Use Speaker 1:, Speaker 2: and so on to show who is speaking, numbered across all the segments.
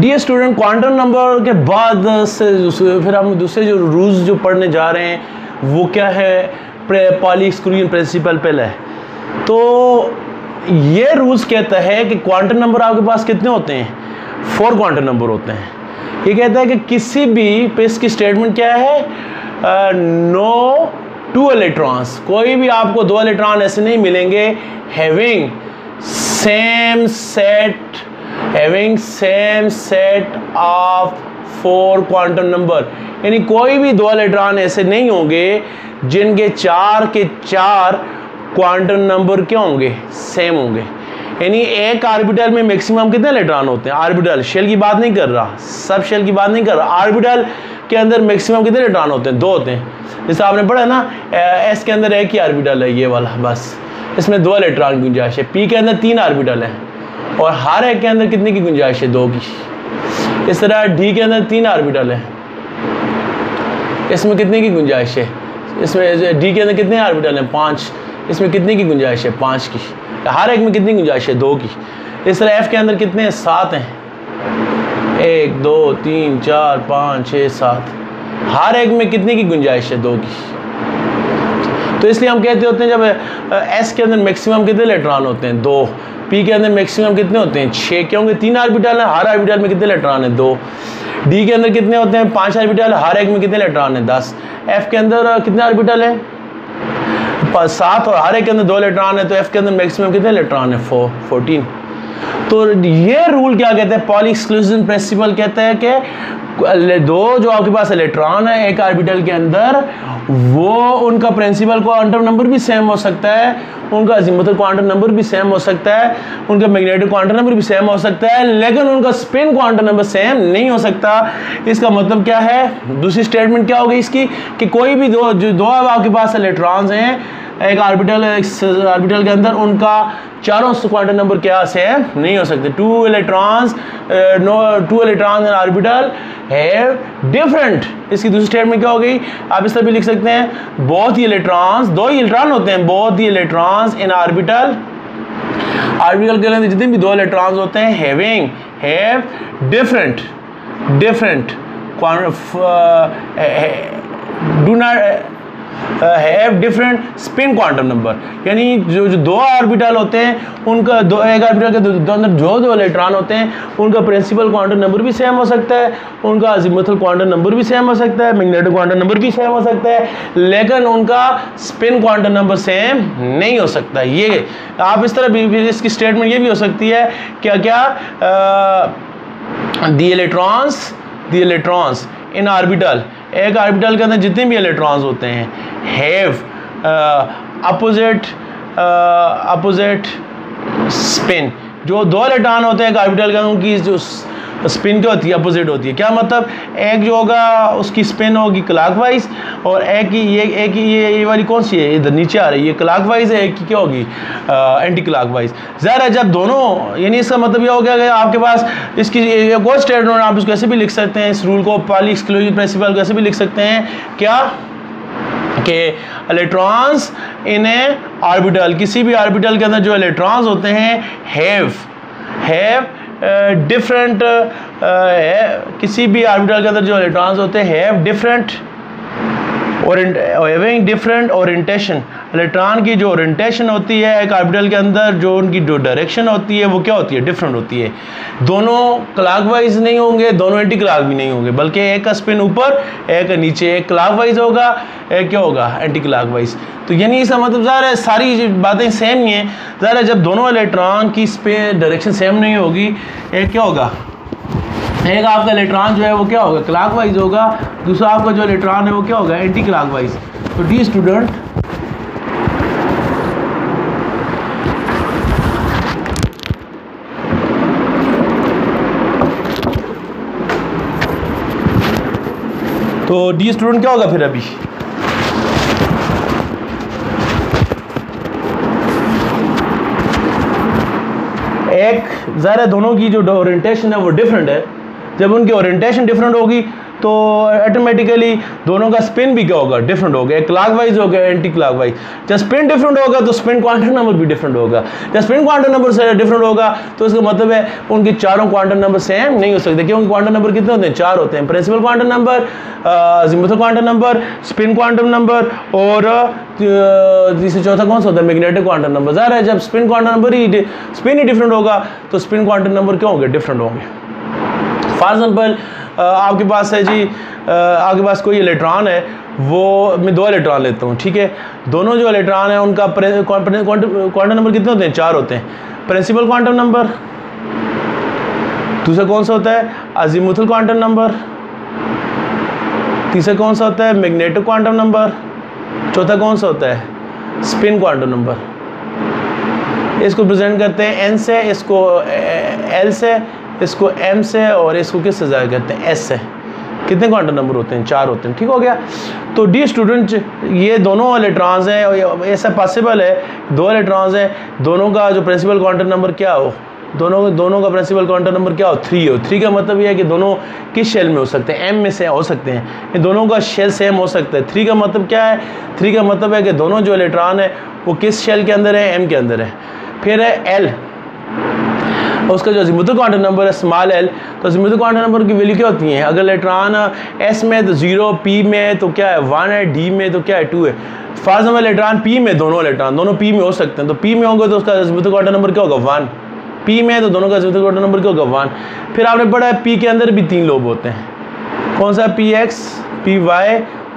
Speaker 1: Dear student, quantum number के बाद से फिर हम दूसरे जो रूल्स जो पढ़ने जा रहे हैं वो क्या है, पॉलीस्क्रूइन प्रिंसिपल पहले है। तो ये रूल्स कहता है कि क्वांटम नंबर आपके पास कितने होते हैं, 4 क्वांटम नंबर होते हैं। ये कहता है कि किसी भी पे इसकी स्टेटमेंट क्या है, नो 2 इलेक्ट्रॉन्स, कोई भी आपको 2 इलेक्ट्रॉन ऐसे नहीं मिलेंगे having same set of 4 quantum number. यानी कोई भी 2 इलेक्ट्रॉन ऐसे नहीं होंगे जिनके 4 के 4 क्वांटम नंबर क्या होंगे, सेम होंगे। यानी एक ऑर्बिटल में मैक्सिमम कितने इलेक्ट्रॉन होते हैं, ऑर्बिटल शेल की बात नहीं कर रहा, सब शेल की बात नहीं कर रहा, ऑर्बिटल के अंदर मैक्सिमम कितने इलेक्ट्रॉन होते हैं, 2 होते हैं। जैसे आपने पढ़ा ना, एस के अंदर एक ही ऑर्बिटल है, ये वाला, बस इसमें 2 इलेक्ट्रॉन की गुंजाइश है। पी के अंदर 3 ऑर्बिटल है और हर एक के अंदर कितने की गुंजाइश है, 2 की। इस तरह डी के अंदर 3 ऑर्बिटल है, इसमें कितने की गुंजाइश है, इसमें डी के अंदर कितने ऑर्बिटल हैं, 5, इसमें कितने की गुंजाइश है, 5 की। हर एक में कितनी गुंजाइश है, 2 की। इस तरह एफ के अंदर कितने हैं, 7 हैं, 1 2 3 4 5 6 7, हर एक में कितने की गुंजाइश है, 2 की। तो इसलिए हम कहते होते हैं जब एस के अंदर मैक्सिमम कितने इलेक्ट्रॉन होते हैं, 2, पी के अंदर मैक्सिमम कितने होते हैं, 6, क्योंकि 3 ऑर्बिटल है, हर ऑर्बिटल में कितने इलेक्ट्रॉन है, 2। डी के अंदर कितने होते हैं, 5 ऑर्बिटल, हर एक में कितने इलेक्ट्रॉन है, 10। एफ के अंदर कितने ऑर्बिटल है, 7 और हर एक के अंदर 2 इलेक्ट्रॉन है, तो एफ के अंदर मैक्सिमम कितने इलेक्ट्रॉन है, 14। तो ये रूल क्या कहते हैं, पॉली एक्सक्लूजन प्रिंसिपल कहता है कि 2 जो आपके पास इलेक्ट्रॉन है एक ऑर्बिटल के अंदर, वो उनका प्रिंसिपल क्वांटम नंबर भी सेम हो सकता है, उनका अज़ीमुथल क्वांटम नंबर भी सेम हो सकता है, उनका मैग्नेटिक क्वांटम नंबर भी सेम हो सकता है, लेकिन उनका स्पिन क्वांटम नंबर सेम नहीं हो सकता। इसका मतलब क्या है, दूसरी स्टेटमेंट क्या होगी इसकी, कि कोई भी दो आपके पास इलेक्ट्रॉन्स हैं एक ऑर्बिटल के अंदर, उनका चारों क्वांटम नंबर क्या सेम नहीं हो सकते। 2 electrons in orbital have different, इसकी दूसरी स्टेटमेंट क्या हो गई, आप इस तरह भी लिख सकते हैं, बोथ ही इलेक्ट्रॉन्स, 2 ही इलेक्ट्रॉन होते हैं, both he electrons in orbital के अंदर जितने भी 2 इलेक्ट्रॉन्स होते हैं have different do not have different spin quantum number. यानी जो 2 ऑर्बिटल होते हैं उनका एक ऑर्बिटल के अंदर जो 2 इलेक्ट्रॉन होते हैं उनका प्रिंसिपल क्वांटम नंबर भी सेम हो सकता है, उनका अज़ीमुथल क्वांटम नंबर भी सेम हो सकता है, मैग्नेटिक क्वांटम नंबर भी सेम हो सकता है, लेकिन उनका स्पिन क्वांटम नंबर सेम नहीं हो सकता। ये आप इस तरह भी इसकी स्टेटमेंट ये भी हो सकती है, क्या दी इलेक्ट्रॉन्स इन ऑर्बिटल, एक ऑर्बिटल के अंदर जितने भी इलेक्ट्रॉन्स होते हैं हैव अपोजिट स्पिन। जो 2 इलेक्ट्रॉन होते हैं एक ऑर्बिटल के अंदर, उनकी जो स्पिन क्या होती है, अपोजिट होती है। क्या मतलब, एक जो होगा उसकी स्पिन होगी क्लॉकवाइज, और एक ये वाली कौन सी है, इधर नीचे आ रही है, ये क्लॉकवाइज है, एक की क्या होगी, एंटी क्लॉकवाइज। ज़रा जब दोनों, यानी इसका मतलब ये हो गया कि आपके पास इसकी एक और स्टेटमेंट, आप इसको ऐसे भी लिख सकते हैं, इस रूल को पॉली एक्सक्लूजन प्रिंसिपल को ऐसे भी लिख सकते हैं, क्या कि इलेक्ट्रॉन्स इन ए ऑर्बिटल, किसी भी ऑर्बिटल के अंदर जो इलेक्ट्रॉन्स होते हैं हैव डिफरेंट, किसी भी ऑर्बिटल के अंदर जो इलेक्ट्रॉन्स होते हैं हैव डिफरेंट ओरिएंटेशन। इलेक्ट्रॉन की जो ओरिएंटेशन होती है एक ऑर्बिटल के अंदर, जो उनकी जो डायरेक्शन होती है वो क्या होती है, डिफरेंट होती है। दोनों क्लॉकवाइज नहीं होंगे, दोनों एंटी क्लॉक भी नहीं होंगे, बल्कि एक का स्पिन ऊपर एक नीचे, एक क्लॉकवाइज होगा एक क्या होगा, एंटी क्लॉकवाइज। तो यानी इसका मतलब ज़रा सारी बातें सेम ही हैं, ज़रा जब दोनों इलेक्ट्रॉन की स्पिन डायरेक्शन सेम नहीं होगी, एक क्या होगा, एक आपका इलेक्ट्रॉन जो है वो क्या होगा, क्लॉकवाइज होगा, दूसरा आपका जो इलेक्ट्रॉन है वो क्या होगा, एंटी क्लॉकवाइज। तो डी स्टूडेंट, तो डी स्टूडेंट क्या होगा फिर अभी, एक ज़रा दोनों की जो ओरिएंटेशन है वो डिफरेंट है। जब उनकी ओरिएंटेशन डिफरेंट होगी तो ऑटोमेटिकली दोनों का स्पिन भी क्या होगा, डिफरेंट होगा, एक क्लॉकवाइज हो गया, एंटी क्लॉकवाइज। जब स्पिन डिफरेंट होगा तो स्पिन क्वांटम नंबर भी डिफरेंट होगा। जब स्पिन क्वांटम नंबर से डिफरेंट होगा तो इसका मतलब है उनके चारों क्वांटम नंबर सेम नहीं हो सकते, क्योंकि क्वांटम नंबर कितने होते हैं, 4 होते हैं, principal quantum number, azimuthal quantum number, spin quantum number और तीसरा चौथा कौन सा होता है, मैग्नेटिक क्वांटम नंबर। ज़ाहिर है जब स्पिन क्वांटम नंबर ही स्पिन ही डिफरेंट होगा तो स्पिन क्वांटम नंबर क्या होंगे, डिफरेंट होंगे। फॉर एग्जाम्पल आपके पास है जी, आपके पास कोई इलेक्ट्रॉन है, वो मैं 2 इलेक्ट्रॉन लेता हूँ, ठीक है। दोनों जो इलेक्ट्रॉन है उनका क्वांटम नंबर कितने होते हैं, 4 होते हैं। प्रिंसिपल क्वांटम नंबर, दूसरा कौन सा होता है, अज़ीमुथल क्वांटम नंबर, तीसरा कौन सा होता है, मैग्नेटिक क्वांटम नंबर, चौथा कौन सा होता है, स्पिन क्वांटम नंबर। इसको प्रेजेंट करते हैं n से, इसको l से, इसको m से और इसको किस से ज़ाहिर करते हैं, s से। कितने क्वांटम नंबर होते हैं, 4 होते हैं, ठीक हो गया। तो डी स्टूडेंट ये दोनों इलेक्ट्रॉन्स हैं, ऐसा पॉसिबल है 2 इलेक्ट्रॉन्स हैं, दोनों का जो प्रिंसिपल क्वांटम नंबर क्या हो, दोनों का प्रिंसिपल क्वांटम नंबर क्या हो, 3 हो। 3 का मतलब ये है कि दोनों किस शेल में हो सकते हैं, m में से हो सकते हैं, ये दोनों का शेल सेम हो सकता है। 3 का मतलब क्या है, 3 का मतलब है कि दोनों जो इलेक्ट्रॉन है वो किस शेल के अंदर है, m के अंदर है। फिर है l, उसका जो अज़ीमुथल क्वांटम नंबर है स्मॉल l, तो अज़ीमुथल क्वांटम नंबर की वैल्यू क्या होती है, अगर इलेक्ट्रॉन s में तो 0, p में तो क्या है 1 है, d में तो क्या है 2 है। फॉर एग्जाम्पल इलेक्ट्रॉन p में, दोनों p में हो सकते हैं, तो p में होंगे तो उसका अज़ीमुथल क्वांटम नंबर क्या होगा, 1। p में तो दोनों का अज़ीमुथल क्वांटम नंबर क्या होगा, 1। फिर आपने पढ़ा है p के अंदर भी 3 लोब होते हैं, कौन सा, px, py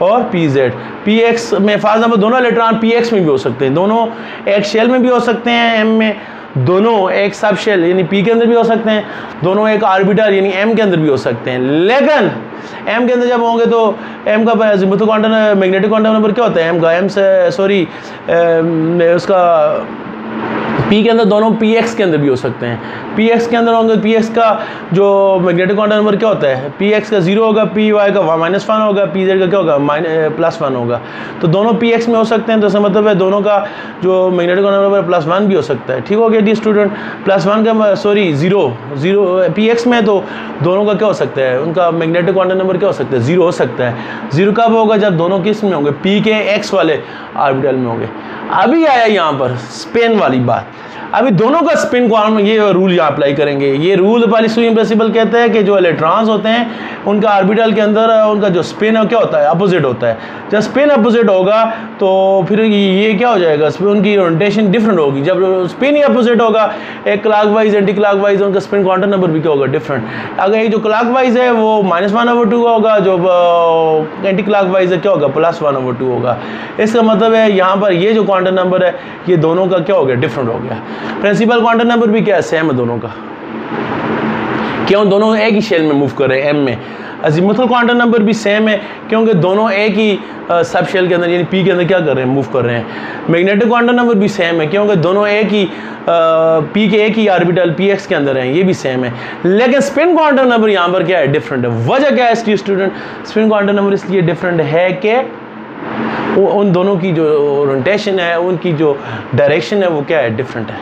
Speaker 1: और pz। px में फॉर एग्जाम्पल दोनों इलेक्ट्रॉन px में भी हो सकते हैं, दोनों एक शेल में भी हो सकते हैं m में, दोनों एक सब शेल यानी p के अंदर भी हो सकते हैं, दोनों एक ऑर्बिटल यानी m के अंदर भी हो सकते हैं। लेकिन m के अंदर जब होंगे तो m का azimuthal quantum magnetic quantum number क्या होता है, m का, m से सॉरी उसका p के अंदर दोनों px के अंदर भी हो सकते हैं, px के अंदर होंगे, px का जो मैग्नेटिक क्वांटम नंबर क्या होता है, px का 0 होगा, py का -1 होगा, pz का क्या होगा, +1 होगा। तो दोनों px में हो सकते हैं, तो इसका मतलब है दोनों का जो मैग्नेटिक क्वांटम नंबर +1 भी हो सकता है, ठीक हो गया डी स्टूडेंट। +1 का सॉरी 0 px में, तो दोनों का क्या हो सकता है, उनका मैग्नेटिक क्वांटम नंबर क्या हो सकता है, 0 हो सकता है। 0 कब होगा, जब दोनों किस में होंगे, p के x वाले ऑर्बिटल में होंगे। अभी आया यहाँ पर स्पिन वाली बात, अभी दोनों का स्पिन क्वांटम, ये रूल यहाँ अप्लाई करेंगे। ये रूल पालिस्टोनियन प्रिंसिपल कहता है कि जो इलेक्ट्रॉन्स होते हैं उनका ऑर्बिटल के अंदर उनका जो स्पिन है क्या होता है, अपोजिट होता है। जब स्पिन अपोजिट होगा तो फिर ये क्या हो जाएगा, उनकी रोटेशन डिफरेंट होगी। जब स्पिन ही अपोजिट होगा, एक क्लॉकवाइज एंटी क्लॉकवाइज, उनका स्पिन क्वांटम नंबर भी क्या होगा, डिफरेंट। अगर ये जो क्लॉकवाइज है वो -1/2 होगा, जो एंटी क्लॉकवाइज है क्या होगा, +1/2 होगा। इसका मतलब है यहाँ पर ये जो क्वांटम नंबर है ये दोनों का क्या हो गया, डिफरेंट हो गया। प्रिंसिपल क्वांटम नंबर भी क्या है, सेम है दोनों का, क्यों, दोनों एक ही शेल में मूव कर रहे हैं, m में। अज़ीमुथल क्वांटम नंबर भी सेम है क्योंकि दोनों एक ही सब शेल के अंदर यानी p के अंदर क्या कर रहे हैं, मूव कर रहे हैं। मैग्नेटिक क्वांटम नंबर भी सेम है क्योंकि दोनों एक ही p के एक ही ऑर्बिटल px के अंदर हैं, ये भी सेम है। लेकिन स्पिन क्वांटम नंबर यहाँ पर क्या है, डिफरेंट है। वजह क्या है इसकी स्टूडेंट, स्पिन क्वांटम नंबर इसलिए डिफरेंट है कि उन दोनों की जो रोटेशन है, उनकी जो डायरेक्शन है वो क्या है, डिफरेंट है,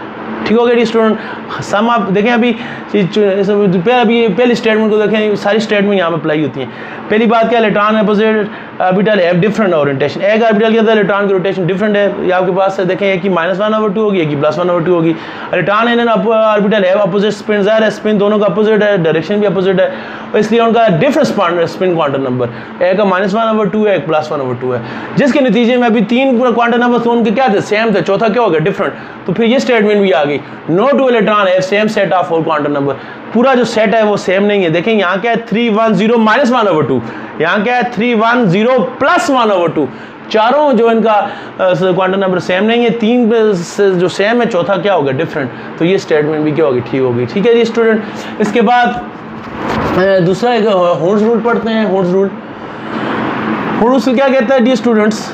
Speaker 1: ठीक हो गया स्टूडेंट। सम आप देखें, अभी पहली स्टेटमेंट को देखें, सारी स्टेटमेंट यहाँ पर अप्लाई होती हैं। पहली बात क्या है, electron opposite orbital have different orientation, एक ऑर्बिटल के अंदर इलेक्ट्रॉन की रोटेशन डिफरेंट है। ये आपके पास देखें, एक ही -1/2 होगी, एक ही +1/2 होगी। Electron in orbital have opposite spin, ज़ाहिर है स्पिन दोनों का अपोजिट है, डायरेक्शन भी अपोजिट है, इसलिए उनका डिफरेंट स्पिन क्वांटम नंबर, एक का -1/2 है, एक +1/2 है, जिसके नतीजे में अभी 3 क्वांटम नंबर तो उनके क्या थे, सेम थे, चौथा क्या हो गया, डिफरेंट। तो फिर ये स्टेटमेंट भी आ गई, no 2 electron have same set of 4 quantum number. पूरा जो सेट है वो सेम नहीं है। देखें यहाँ क्या है, 310 -1/2, यहाँ क्या है 310 +1/2। चारों जो इनका क्वांटम नंबर सेम नहीं है, 3 जो सेम है, चौथा क्या होगा, डिफरेंट। तो ये स्टेटमेंट भी क्या होगी, ठीक होगी, ठीक है जी स्टूडेंट। इसके बाद दूसरा एक होल्स रूल पढ़ते हैं। होल्स रूल क्या कहता है जी स्टूडेंट्स,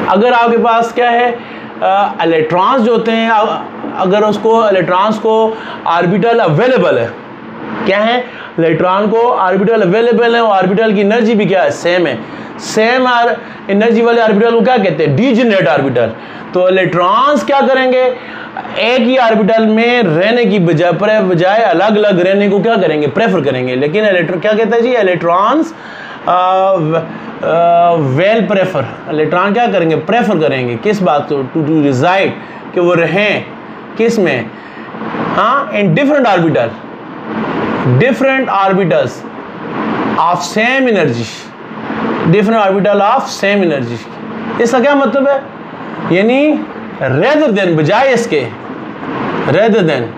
Speaker 1: अगर आपके पास क्या है, इलेक्ट्रॉन्स जो होते हैं, अगर उसको इलेक्ट्रॉन्स को ऑर्बिटल अवेलेबल है, क्या है, इलेक्ट्रॉन को ऑर्बिटल अवेलेबल है और ऑर्बिटल की एनर्जी भी क्या है, सेम है। सेम एनर्जी वाले ऑर्बिटल को क्या कहते हैं? Degenerate orbital. तो इलेक्ट्रॉन्स क्या करेंगे? एक ही ऑर्बिटल में रहने की बजाय अलग अलग रहने को क्या करेंगे? प्रेफर करेंगे। लेकिन इलेक्ट्रॉन क्या कहता है जी? इलेक्ट्रॉन्स वेल प्रेफर, इलेक्ट्रॉन क्या करेंगे? प्रेफर करेंगे किस बात को? टू रिजाइड, कि वो रहें किस में? हाँ, in different orbitals of same energy, different orbital of same energy. इसका क्या मतलब है? यानी रेदर देन, बजाय इसके, रेदर देन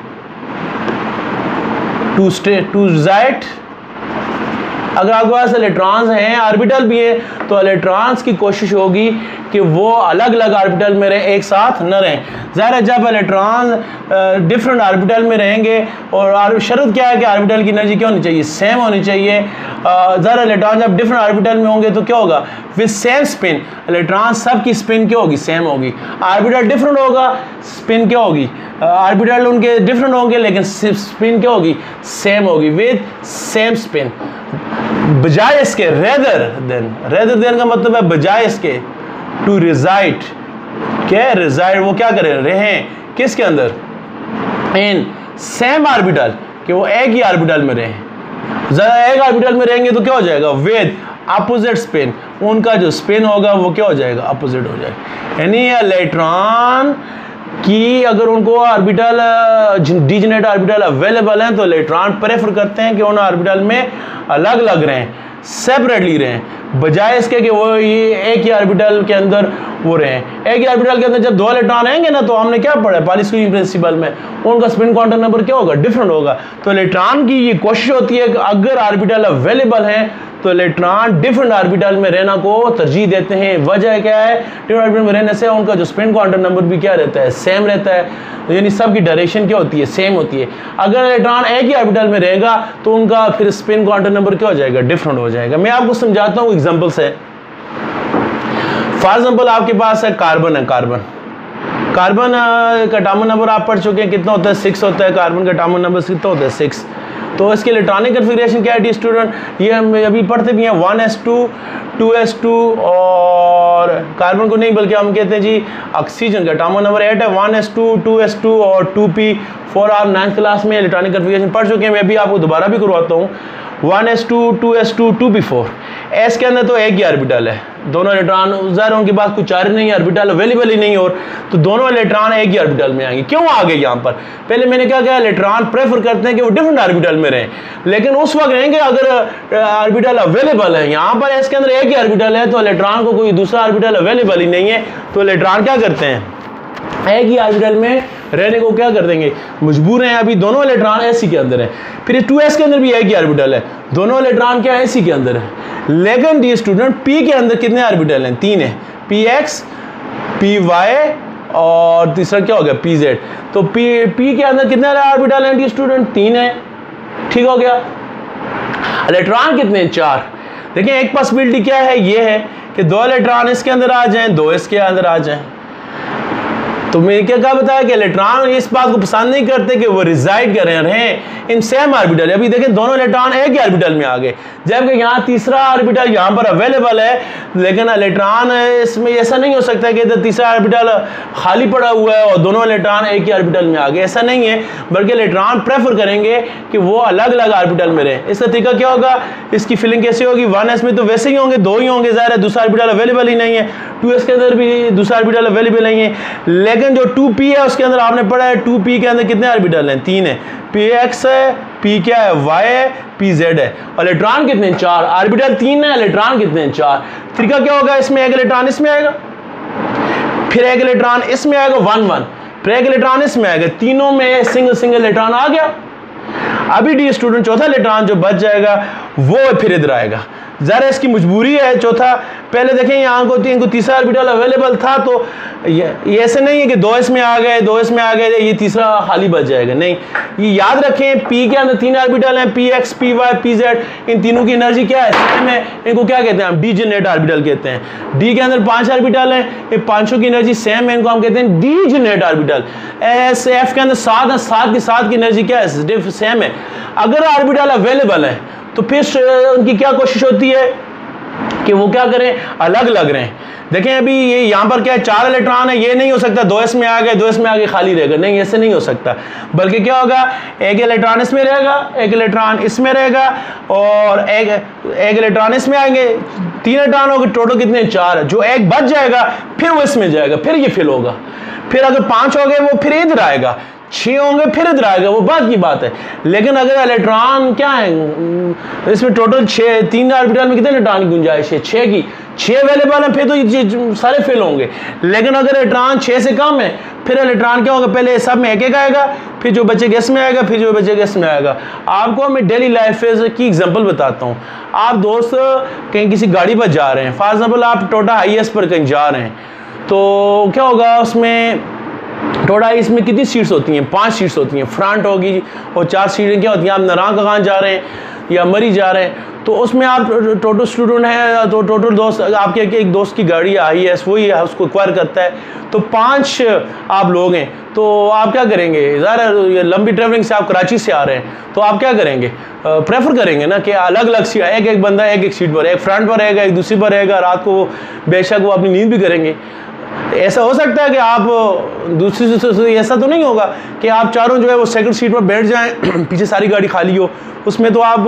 Speaker 1: टू रिजाइड, अगर आपके पास इलेक्ट्रॉन्स हैं, ऑर्बिटल भी है, तो इलेक्ट्रॉन्स की कोशिश होगी कि वो अलग अलग ऑर्बिटल में रहे, एक साथ न रहें। ज़ाहिर है जब इलेक्ट्रॉन डिफरेंट ऑर्बिटल में रहेंगे, और शर्त क्या है कि ऑर्बिटल की एनर्जी क्या होनी चाहिए? सेम होनी चाहिए। ज़ाहिर इलेक्ट्रॉन जब डिफरेंट ऑर्बिटल में होंगे तो क्या होगा? विद सेम स्पिन, इलेक्ट्रॉन सब की स्पिन क्या होगी? सेम होगी। ऑर्बिटल डिफरेंट होगा, स्पिन क्या होगी? ऑर्बिटल उनके डिफरेंट होंगे लेकिन स्पिन क्या होगी? सेम होगी, विद सेम स्पिन। बजाय इसके रेदर देन का मतलब है बजाय इसके टू रिजाइड, क्या रिजाइड? वो क्या करें? रहें किसके अंदर? इन सेम ऑर्बिटल, कि वो एक ही ऑर्बिटल में रहें। ज़रा एक ऑर्बिटल में रहेंगे तो क्या हो जाएगा? विद अपोजिट स्पिन, उनका जो स्पिन होगा वो क्या हो जाएगा? अपोजिट हो जाएगा। यानी इलेक्ट्रॉन कि अगर उनको ऑर्बिटल डीजेनरेट ऑर्बिटल अवेलेबल हैं तो इलेक्ट्रॉन प्रेफर करते हैं कि उन ऑर्बिटल में अलग अलग रहें, सेपरेटली रहें, बजाय इसके कि वो ये एक ही ऑर्बिटल के अंदर वो रहें। एक ही ऑर्बिटल के अंदर जब दो इलेक्ट्रॉन रहेंगे ना, तो हमने क्या पढ़ा है पॉलीस्क्रीन प्रिंसिपल में, उनका स्पिन क्वांटम नंबर क्या होगा? डिफरेंट होगा। तो इलेक्ट्रॉन की ये कोशिश होती है कि अगर ऑर्बिटल अवेलेबल हैं तो इलेक्ट्रॉन डिफरेंट ऑर्बिटल में रहना को तरजीह देते हैं। वजह क्या है? डिफरेंट ऑर्बिटल में रहने से उनका जो स्पिन क्वांटम नंबर भी क्या रहता है? सेम रहता है, यानी सबकी डायरेक्शन क्या होती है? सेम होती है। अगर इलेक्ट्रॉन एक ही ऑर्बिटल में रहेगा तो उनका फिर स्पिन क्वांटम नंबर क्या हो जाएगा? डिफरेंट हो जाएगा। मैं आपको समझाता हूँ एग्जाम्पल से। फॉर एग्जाम्पल आपके पास है कार्बन कार्बन का एटॉमिक नंबर आप पढ़ चुके हैं, कितना होता है? 6 होता है। कार्बन का एटॉमिक नंबर कितना होता है? 6। तो इसके इलेक्ट्रॉनिक कन्फिगरेशन क्या है स्टूडेंट? ये हम अभी पढ़ते भी हैं 1s2 2s2, और कार्बन को नहीं बल्कि हम कहते हैं जी ऑक्सीजन का एटॉमिक नंबर 8 है, 1s2 2s2 और 2p4। आप 9th क्लास में इलेक्ट्रॉनिक कन्फिगरेशन पढ़ चुके हैं, मैं भी आपको दोबारा भी करवाता हूँ। 1s2 2s2 2p4। एस के अंदर तो एक ही ऑर्बिटल है, दोनों इलेक्ट्रॉन ज़ाहिर उनके पास कुछ चार्ज नहीं है, ऑर्बिटल अवेलेबल ही नहीं हो, तो दोनों इलेक्ट्रॉन एक ही ऑर्बिटल में आएंगे। क्यों आ गए यहाँ पर? पहले मैंने क्या कहा, इलेक्ट्रॉन प्रेफर करते हैं कि वो डिफरेंट ऑर्बिटल में रहें, लेकिन उस वक्त रहेंगे अगर ऑर्बिटल अवेलेबल है। यहाँ पर इसके अंदर एक ही ऑर्बिटल है तो इलेक्ट्रॉन को कोई दूसरा ऑर्बिटल अवेलेबल ही नहीं है, तो इलेक्ट्रॉन क्या करते हैं? एक ही ऑर्बिटल में रहने को क्या कर देंगे? मजबूर हैं। अभी दोनों इलेक्ट्रॉन एसी के अंदर है, फिर 2s के अंदर भी एक ही ऑर्बिटल है, दोनों इलेक्ट्रॉन क्या एसी के अंदर है। लेकिन डी स्टूडेंट पी के अंदर कितने ऑर्बिटल हैं? 3 है, px py और तीसरा क्या हो गया? pz। तो p के अंदर कितने ऑर्बिटल हैं डी स्टूडेंट? 3 है। ठीक हो गया। इलेक्ट्रॉन कितने हैं? 4। देखिए एक पॉसिबिलिटी क्या है, ये है कि 2 इलेक्ट्रॉन इसके अंदर आ जाएं, 2 इसके अंदर आ जाएं। तो मैंने क्या बताया कि इलेक्ट्रॉन इस बात को पसंद नहीं करते कि वो रिजाइड कर रहे हैं इन सेम ऑर्बिटल। अभी देखिए दोनों इलेक्ट्रॉन एक ही ऑर्बिटल में आ गए, जबकि यहाँ तीसरा ऑर्बिटल यहाँ पर अवेलेबल है, लेकिन इलेक्ट्रॉन इसमें ऐसा नहीं हो सकता कि इधर तीसरा ऑर्बिटल खाली पड़ा हुआ है और दोनों इलेक्ट्रॉन एक ही ऑर्बिटल में आ गए। ऐसा नहीं है, बल्कि इलेक्ट्रॉन प्रेफर करेंगे कि वो अलग अलग ऑर्बिटल में रहे। इसका तरीका क्या होगा? इसकी फिलिंग कैसे होगी? 1s में तो वैसे ही होंगे, 2 ही होंगे, ज़ाहिर है दूसरा ऑर्बिटल अवेलेबल ही नहीं है। 2s के अंदर भी दूसरा ऑर्बिटल अवेलेबल नहीं है, लेकिन जो 2p है उसके अंदर आपने पढ़ा है 2p के अंदर कितने ऑर्बिटल हैं? 3 है। px है, p क्या है? y है, pz है। और इलेक्ट्रॉन कितने हैं? 4। ऑर्बिटल 3 है, इलेक्ट्रॉन कितने हैं? 4। तरीका क्या होगा? इसमें एक इलेक्ट्रॉन इसमें आएगा, फिर एक इलेक्ट्रॉन इसमें आएगा 1 1, फिर एक इलेक्ट्रॉन इसमें आएगा, तीनों में सिंगल इलेक्ट्रॉन आ गया। अभी डी स्टूडेंट चौथा इलेक्ट्रॉन जो बच जाएगा वो फिर इधर आएगा। ज़रा इसकी मजबूरी है चौथा। पहले देखें यहाँ को तीसरा ऑर्बिटल अवेलेबल था, तो ये ऐसे नहीं है कि 2s में आ गए, 2s में आ गए, ये तीसरा खाली बच जाएगा, नहीं। ये याद रखें p के अंदर 3 ऑर्बिटल हैं, px py pz। इन तीनों की एनर्जी क्या है? सेम है। इनको क्या कहते हैं? हम डीजेनरेट ऑर्बिटल कहते हैं। d के अंदर 5 ऑर्बिटल हैं, ये पांचों की एनर्जी सेम है, इनको हम कहते हैं डीजेनरेट ऑर्बिटल। f के अंदर 7 है, 7 की 7 की एनर्जी क्या है? सेम है। अगर ऑर्बिटल अवेलेबल है तो फिर उनकी क्या कोशिश होती है कि वो क्या करें, अलग अलग रहें। देखें अभी ये यहाँ पर क्या है, 4 इलेक्ट्रॉन है, ये नहीं हो सकता 2s में आ गए 2s में आगे खाली रहेगा, नहीं ऐसे नहीं हो सकता, बल्कि क्या होगा, एक इलेक्ट्रॉन इसमें रहेगा, एक इलेक्ट्रॉन इसमें रहेगा और एक इलेक्ट्रॉन इसमें आएंगे, 3 इलेक्ट्रॉन होंगे, टोटल कितने 4 है, जो एक बच जाएगा फिर वो इसमें जाएगा, फिर ये फिल होगा, फिर अगर 5 हो गए वो फिर इधर आएगा, 6 होंगे फिर इधर आएगा, वो बात की बात है। लेकिन अगर इलेक्ट्रॉन क्या है, इसमें टोटल 6, 3 ऑर्बिटल में कितने इलेक्ट्रॉन की गुंजाइश है, 6 की, 6 अवेलेबल है, फिर तो ये सारे फिल होंगे। लेकिन अगर इलेक्ट्रॉन 6 से कम है, फिर इलेक्ट्रॉन क्या होगा, पहले सब में एक एक आएगा, फिर जो बचे गैस में आएगा, फिर जो बचे गैस में आएगा। आपको मैं डेली लाइफ की एग्जांपल बताता हूँ। आप दोस्त कहीं किसी गाड़ी पर जा रहे हैं, फॉर एग्जाम्पल आप टोटा हाईएस पर कहीं जा रहे हैं, तो क्या होगा, उसमें टोटा इसमें कितनी सीट्स होती हैं, 5 सीट्स होती हैं, फ्रंट होगी और 4 सीटें क्या होती हैं, आप नारायण जा रहे हैं या मरी जा रहे हैं, तो उसमें आप टोटल स्टूडेंट हैं, तो टोटल दोस्त आपके एक दोस्त की गाड़ी आई है, वही है, उसको एक्वायर करता है, तो 5 आप लोग हैं, तो आप क्या करेंगे, ज़रा ये लंबी ट्रैवलिंग से आप कराची से आ रहे हैं, तो आप क्या करेंगे, प्रेफर करेंगे ना कि अलग अलग सीट, एक बंदा एक सीट पर, एक फ्रंट पर रहेगा, एक दूसरी पर रहेगा, रात को बेशक वो अपनी नींद भी करेंगे। ऐसा हो सकता है कि आप दूसरी, ऐसा तो नहीं होगा कि आप चारों जो है वो सेकंड सीट पर बैठ जाएं, पीछे सारी गाड़ी खाली हो, उसमें तो आप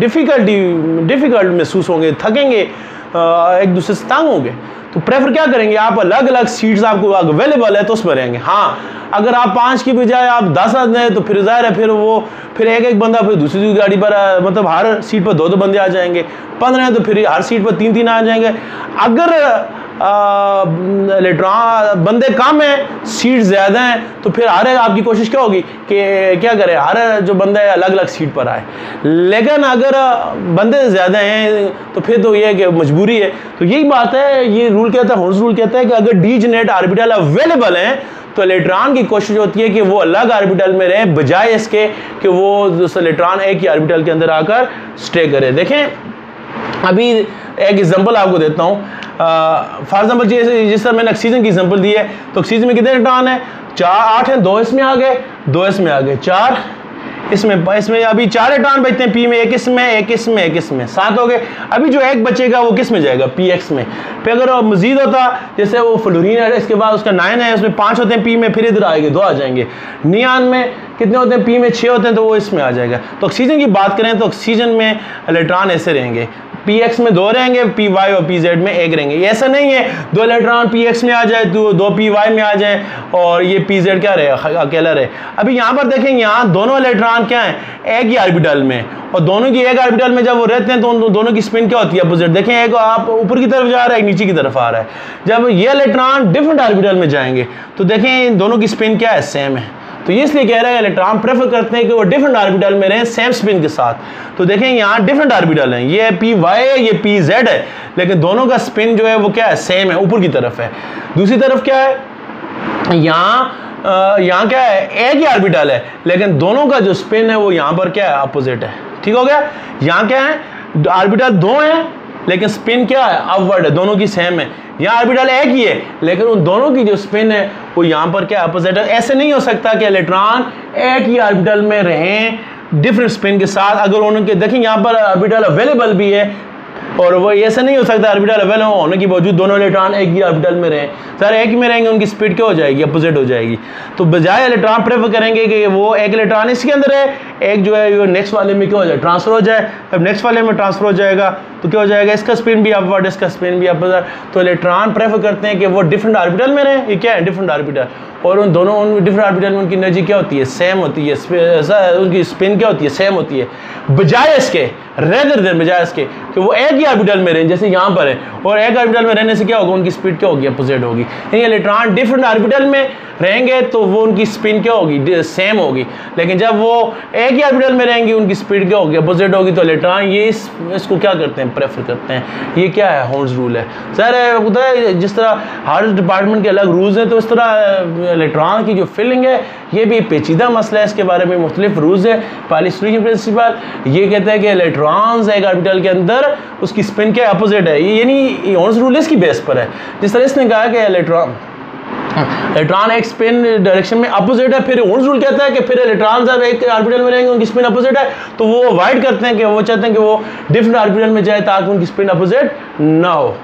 Speaker 1: डिफ़िकल्ट महसूस होंगे, थकेंगे, एक दूसरे से तंग होंगे। तो प्रेफर क्या करेंगे, आप अलग अलग सीट्स आपको अवेलेबल है तो उस पर रहेंगे। हाँ, अगर आप 5 की बजाय आप 10 आदमी हैं तो फिर ज़ाहिर है फिर एक एक बंदा फिर दूसरी गाड़ी पर, मतलब हर सीट पर 2-2 बंदे आ जाएंगे, 15 हैं तो फिर हर सीट पर 3-3 आ जाएंगे। अगर इलेक्ट्रॉन बंदे कम हैं, सीट ज़्यादा हैं, तो फिर हर आपकी कोशिश क्या होगी कि क्या करें, हर जो बंदा है अलग अलग सीट पर आए। लेकिन अगर बंदे ज़्यादा हैं तो फिर तो ये है कि मजबूरी है। तो यही बात है, ये रूल कहता है, होल्स रूल कहता है कि अगर डीजेनेरेट ऑर्बिटल अवेलेबल हैं तो इलेक्ट्रॉन की कोशिश होती है कि वो अलग ऑर्बिटल में रहे, बजाय इसके कि वो इलेक्ट्रॉन एक ही ऑर्बिटल के अंदर आकर स्टे करे। देखें अभी एक एग्जांपल आपको देता हूँ, फॉर एग्जांपल जिस तरह मैंने ऑक्सीजन की एग्जांपल दी है, तो ऑक्सीजन में कितने इलेक्ट्रॉन है, 8 हैं, 2 इसमें आ गए, 2 इसमें आ गए, 4 इसमें अभी 4 इलेक्ट्रॉन बचते हैं, पी में, एक इसमें, एक इसमें, एक इसमें, 7 हो गए। अभी जो एक बचेगा वो किस में जाएगा, पी एक्स में। फिर अगर मजीद होता, जैसे वो फ्लोरीन है, इसके बाद उसका 9 है, उसमें 5 होते हैं, पी में फिर इधर आएंगे 2 आ जाएंगे। नियान में कितने होते हैं, पी में 6 होते हैं, तो वो इसमें आ जाएगा। तो ऑक्सीजन की बात करें तो ऑक्सीजन में इलेक्ट्रॉन ऐसे रहेंगे, पी एक्स में 2 रहेंगे, पी वाई और पी जेड में 1 रहेंगे। ऐसा नहीं है 2 इलेक्ट्रॉन पी एक्स में आ जाए, 2 पी वाई में आ जाए और ये पी जेड क्या रहे, अकेला रहे। अभी यहाँ पर देखें, यहाँ दोनों इलेक्ट्रॉन क्या है, एक ही ऑर्बिटल में, और दोनों की एक ऑर्बिटल में जब वो रहते हैं तो दोनों की स्पिन क्या होती है, अपोजिट। देखें एक आप ऊपर की तरफ जा रहा है, एक नीचे की तरफ आ रहा है। जब ये इलेक्ट्रॉन डिफरेंट ऑर्बिटल में जाएंगे तो देखें इन दोनों की स्पिन क्या है, सेम है। तो ये इसलिए कह रहा है इलेक्ट्रॉन प्रेफर करते हैं कि वो डिफरेंट ऑर्बिटल में रहें सेम स्पिन के साथ। तो देखें यहाँ डिफरेंट ऑर्बिटल हैं, ये पी वाई है, ये पी जेड है, लेकिन दोनों का स्पिन जो है वो क्या है, सेम है, ऊपर की तरफ है। दूसरी तरफ क्या है, यहाँ क्या है, एक ही ऑर्बिटल है, लेकिन दोनों का जो स्पिन है वो यहाँ पर क्या है, अपोजिट है। ठीक हो गया। यहाँ क्या है, ऑर्बिटल 2 है लेकिन स्पिन क्या है, अपवर्ड है, दोनों की सेम है। यहाँ ऑर्बिटल एक ही है लेकिन उन दोनों की जो स्पिन है वो यहाँ पर क्या अपोजिट है। ऐसे नहीं हो सकता कि इलेक्ट्रॉन एक ही ऑर्बिटल में रहें डिफरेंट स्पिन के साथ। अगर उनके देखें यहाँ पर ऑर्बिटल अवेलेबल भी है और वो ऐसा नहीं हो सकता ऑर्बिटल अवेलेबल होने के बावजूद दोनों इलेक्ट्रॉन एक ही ऑर्बिटल में रहें। सर एक ही में रहेंगे, उनकी स्पीड क्या हो जाएगी, अपोजिट हो जाएगी। तो बजाय इलेक्ट्रॉन प्रेफर करेंगे कि वो एक इलेक्ट्रॉन इसके अंदर है, एक जो है वो नेक्स्ट वाले में क्या हो जाए, ट्रांसफर हो जाए। अब नेक्स्ट वाले में ट्रांसफर हो जाएगा तो क्या हो जाएगा, इसका स्पिन भी अपवर्ड, इसका स्पिन भी अपवर्ड। तो इलेक्ट्रॉन प्रेफर करते हैं कि वो डिफरेंट ऑर्बिटल में रहे। ये क्या है, डिफरेंट ऑर्बिटल, और उन दोनों उन डिफरेंट ऑर्बिटल में उनकी एनर्जी क्या होती है, सेम होती है, उनकी स्पिन क्या होती है, सेम होती है। बजाय इसके रेदर देन बजाय इसके कि वो एक ही ऑर्बिटल में रहें जैसे यहाँ पर है, और एक ऑर्बिटल में रहने से क्या होगा, उनकी स्पीड क्या होगी, अपोजिट होगी। यानी इलेक्ट्रॉन डिफरेंट ऑर्बिटल में रहेंगे तो वो उनकी स्पिन क्या होगी, सेम होगी। लेकिन जब वो एक ही ऑर्बिटल में रहेंगे उनकी स्पीड क्या होगी, अपोजिट होगी। तो इलेक्ट्रॉन ये इसको क्या करते हैं, प्रेफर करते हैं। ये क्या है, होल्स रूल है। सर जिस तरह हर डिपार्टमेंट के अलग रूल्स हैं तो इस तरह इलेक्ट्रॉन की जो फिलिंग है ये भी पेचीदा मसला है, इसके बारे में मुख्तलिफ रूल्स है। पॉलिस्ट्रीन प्रिंसिपल ये कहता है कि इलेक्ट्रॉन्स एक ऑर्बिटल के अंदर उसकी स्पिन क्या अपोजिट है, यानी होल्स रूल इसकी बेस पर है। जिस तरह इसने कहा कि इलेक्ट्रॉन एक स्पिन डायरेक्शन में अपोजिट है, फिर ओम्स रूल कहता है कि फिर इलेक्ट्रॉन जब एक ऑर्बिटल में रहेंगे उनकी स्पिन अपोजिट है, तो वो अवॉइड करते हैं कि वो चाहते हैं कि वो डिफरेंट ऑर्बिटल में जाए ताकि उनकी स्पिन अपोजिट ना हो।